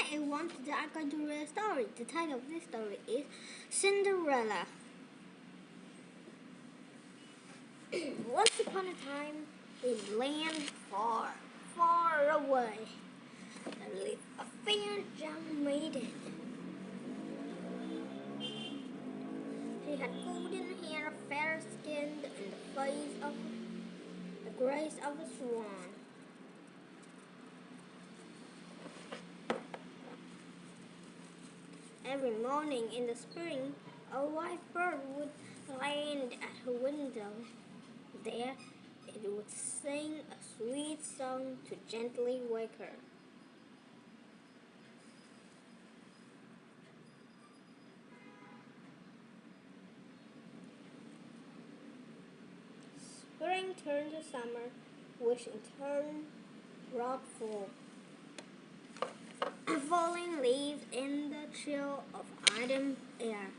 Hi everyone, today I'm going to read a story. The title of this story is Cinderella. Once upon a time, in a land far, far away, there lived a fair young maiden. She had golden hair, fair skin, and the grace of a swan. Every morning in the spring, a white bird would land at her window. There, it would sing a sweet song to gently wake her. Spring turned to summer, which in turn brought fall. Falling leaves in the chill of autumn air.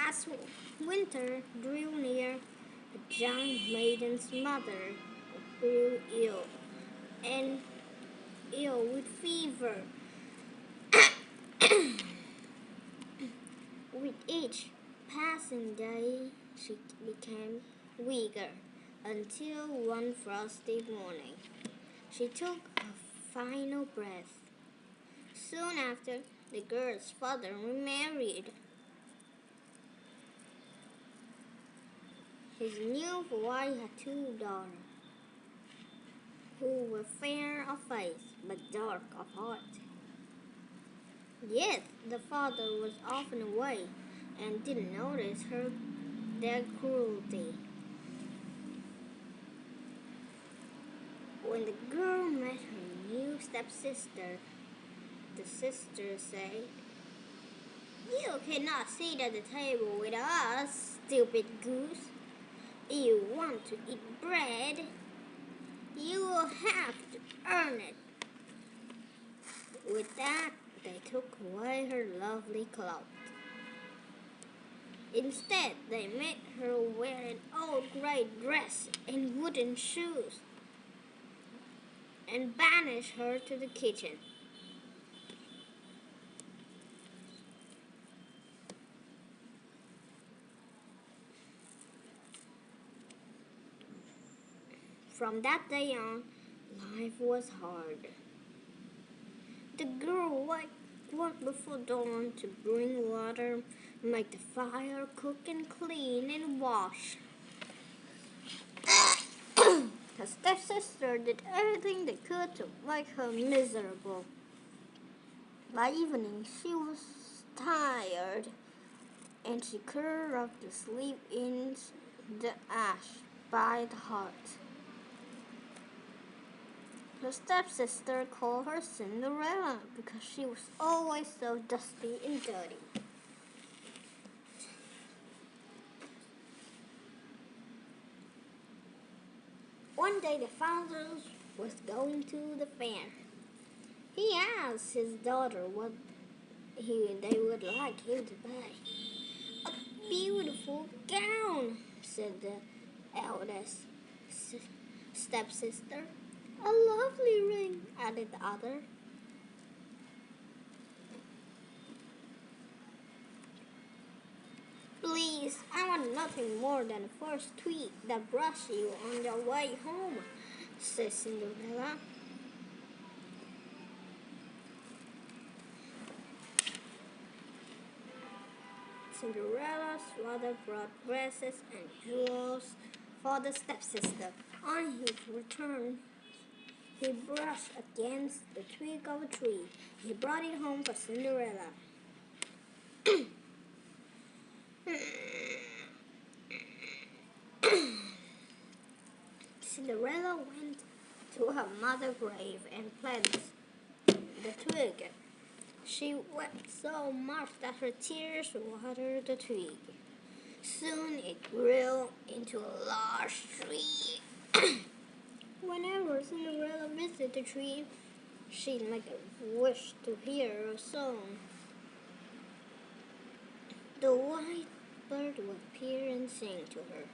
As winter drew near, the young maiden's mother grew ill, and ill with fever. With each passing day, she became weaker, until one frosty morning, she took a final breath. Soon after, the girl's father remarried. His new wife had two daughters, who were fair of face but dark of heart. Yet the father was often away and didn't notice their cruelty. When the girl met her new stepsister, the sister said, "You cannot sit at the table with us, stupid goose. If you want to eat bread, you will have to earn it." With that, they took away her lovely cloak. Instead, they made her wear an old gray dress and wooden shoes, and banished her to the kitchen. From that day on, life was hard. The girl worked before dawn to bring water, make the fire, cook and clean and wash. Her stepsister did everything they could to make her miserable. By evening, she was tired, and she curled up to sleep in the ash by the hearth. Her stepsister called her Cinderella because she was always so dusty and dirty. One day the father was going to the fair. He asked his daughter what they would like him to buy. "A beautiful gown," said the eldest stepsister. "A lovely ring," added the other. "Please, I want nothing more than the first twig that brushes you on your way home," said Cinderella. Cinderella's father brought dresses and jewels for the stepsister. On his return, he brushed against the twig of a tree. He brought it home for Cinderella. Cinderella went to her mother's grave and planted the twig. She wept so much that her tears watered the twig. Soon it grew into a large tree. Whenever Cinderella visited the tree, she'd make a wish to hear a song. The white bird would appear and sing to her.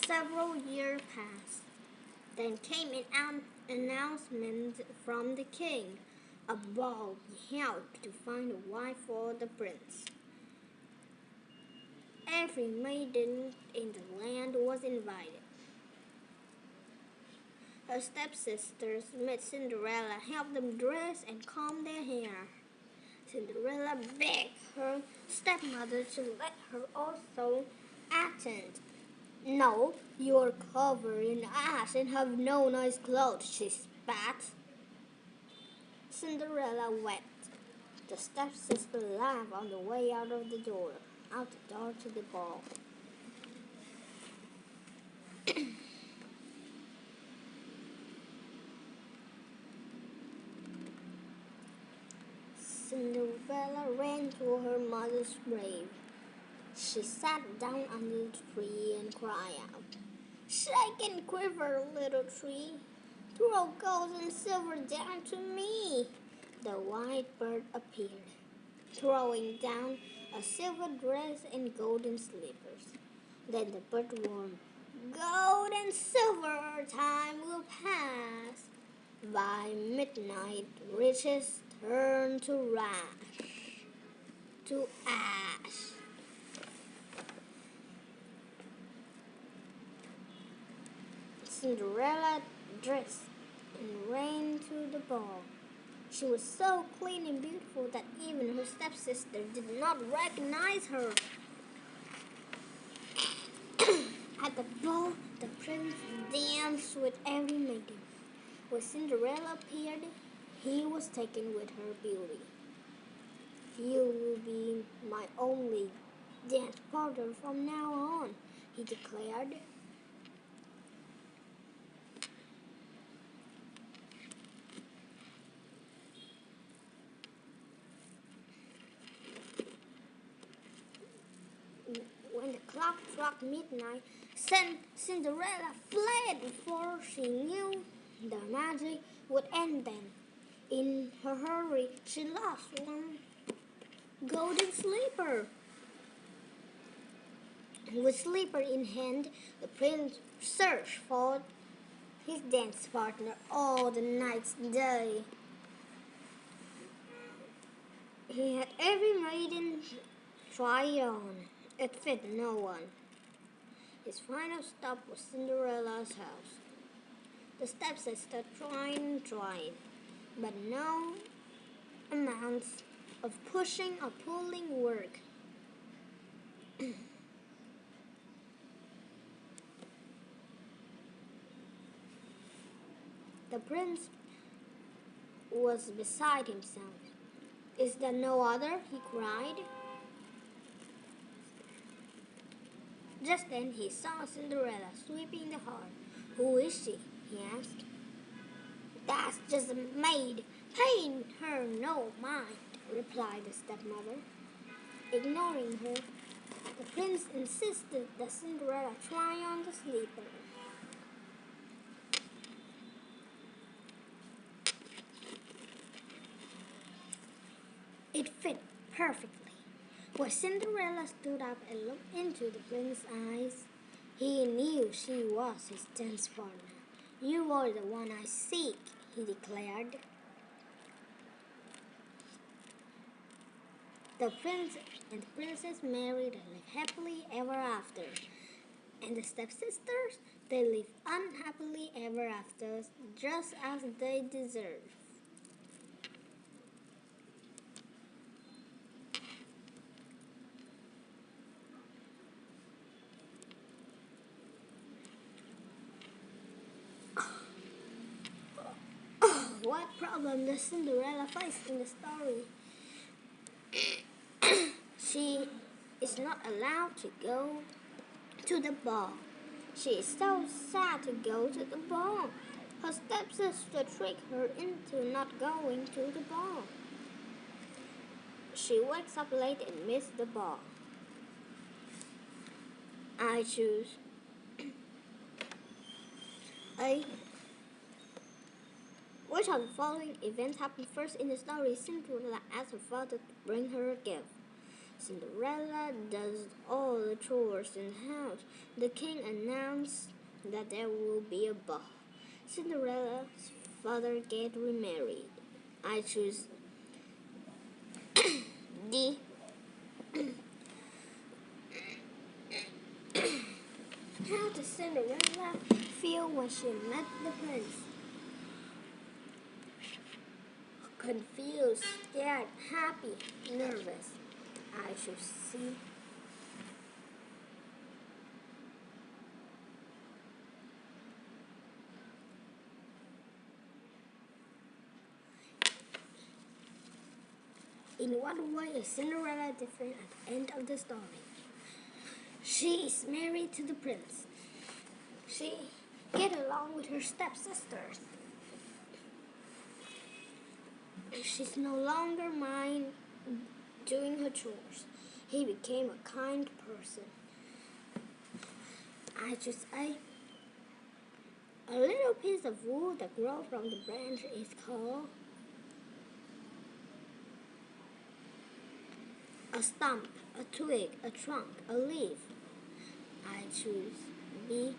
Several years passed. Then came an announcement from the king. A ball be held to find a wife for the prince. Every maiden in the land was invited. Her stepsisters met Cinderella, helped them dress and comb their hair. Cinderella begged her stepmother to let her also attend. No, you are covered in ash and have no nice clothes, she spat. Cinderella wept. The stepsister laughed on the way out the door to the ball. Cinderella ran to her mother's grave. She sat down under the tree and cried out, "Shake and quiver, little tree, throw gold and silver down to me." The white bird appeared, throwing down a silver dress and golden slippers. Then the bird warned, "Gold and silver time will pass. By midnight, riches turn to ash." Cinderella dressed and ran to the ball. She was so clean and beautiful that even her stepsister did not recognize her. At the ball, the prince danced with every maiden. When Cinderella appeared, he was taken with her beauty. "You will be my only dance partner from now on," he declared. When the clock struck midnight, Cinderella fled before she knew the magic would end then. In her hurry, she lost one golden slipper. With slipper in hand, the prince searched for his dance partner all the night's day. He had every maiden try it on. It fit no one. His final stop was Cinderella's house. The stepsister tried, but no amount of pushing or pulling worked. The prince was beside himself. "Is there no other?" he cried. Just then he saw Cinderella sweeping the hall. "Who is she?" he asked. "That's just a maid. Pay her no mind," replied the stepmother. Ignoring her, the prince insisted that Cinderella try on the slipper. It fit perfectly. When Cinderella stood up and looked into the prince's eyes, he knew she was his dance partner. "You are the one I seek," he declared. The prince and the princess married and lived happily ever after. And the stepsisters, they lived unhappily ever after, just as they deserved. What problem does Cinderella face in the story? She is not allowed to go to the ball. She is so sad to go to the ball. Her stepsister tricked her into not going to the ball. She wakes up late and misses the ball. I choose A. Which of the following events happened first in the story? Cinderella asked her father to bring her a gift. Cinderella does all the chores in the house. The king announced that there will be a ball. Cinderella's father get remarried. I choose D. How did Cinderella feel when she met the prince? Confused, scared, happy, nervous. I should see. In what way is Cinderella different at the end of the story? She is married to the prince. She get along with her stepsisters. She's no longer mind doing her chores. He became a kind person. I just ate a little piece of wood that grows from the branch is called a stump, a twig, a trunk, a leaf. I choose B.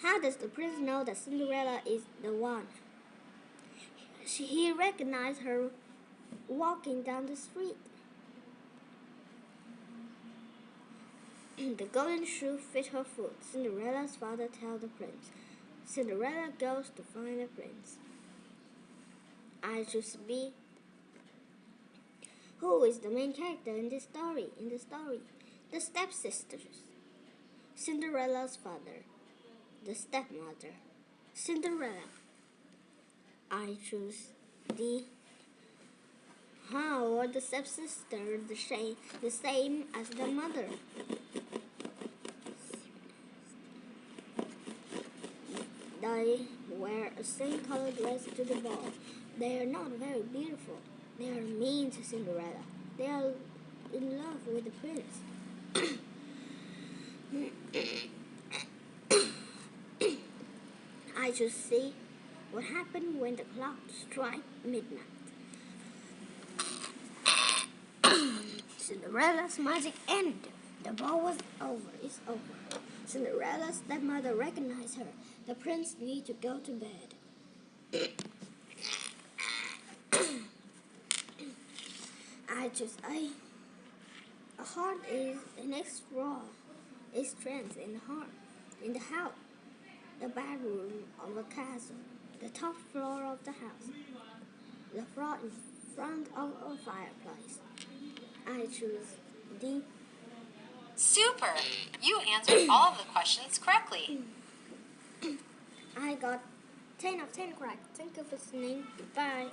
How does the prince know that Cinderella is the one? He recognized her walking down the street. The golden shoe fit her foot. Cinderella's father tells the prince. Cinderella goes to find the prince. I choose B. Who is the main character in this story? The stepsisters. Cinderella's father. The stepmother. Cinderella. I choose D. How are the stepsisters the same as the mother? They wear a same color dress to the ball. They are not very beautiful. They are mean to Cinderella. They are in love with the prince. I just see what happened when the clock struck midnight. Cinderella's magic ended. The ball was over. It's over. Cinderella's stepmother recognized her. The prince needs to go to bed. I just ate. A heart is the next raw. Its strength in the heart, in the house, the bedroom of a castle, the top floor of the house, the floor in front of a fireplace. I choose D. Super! You answered all of the questions correctly. I got 10 of 10 correct. Thank you for listening. Goodbye.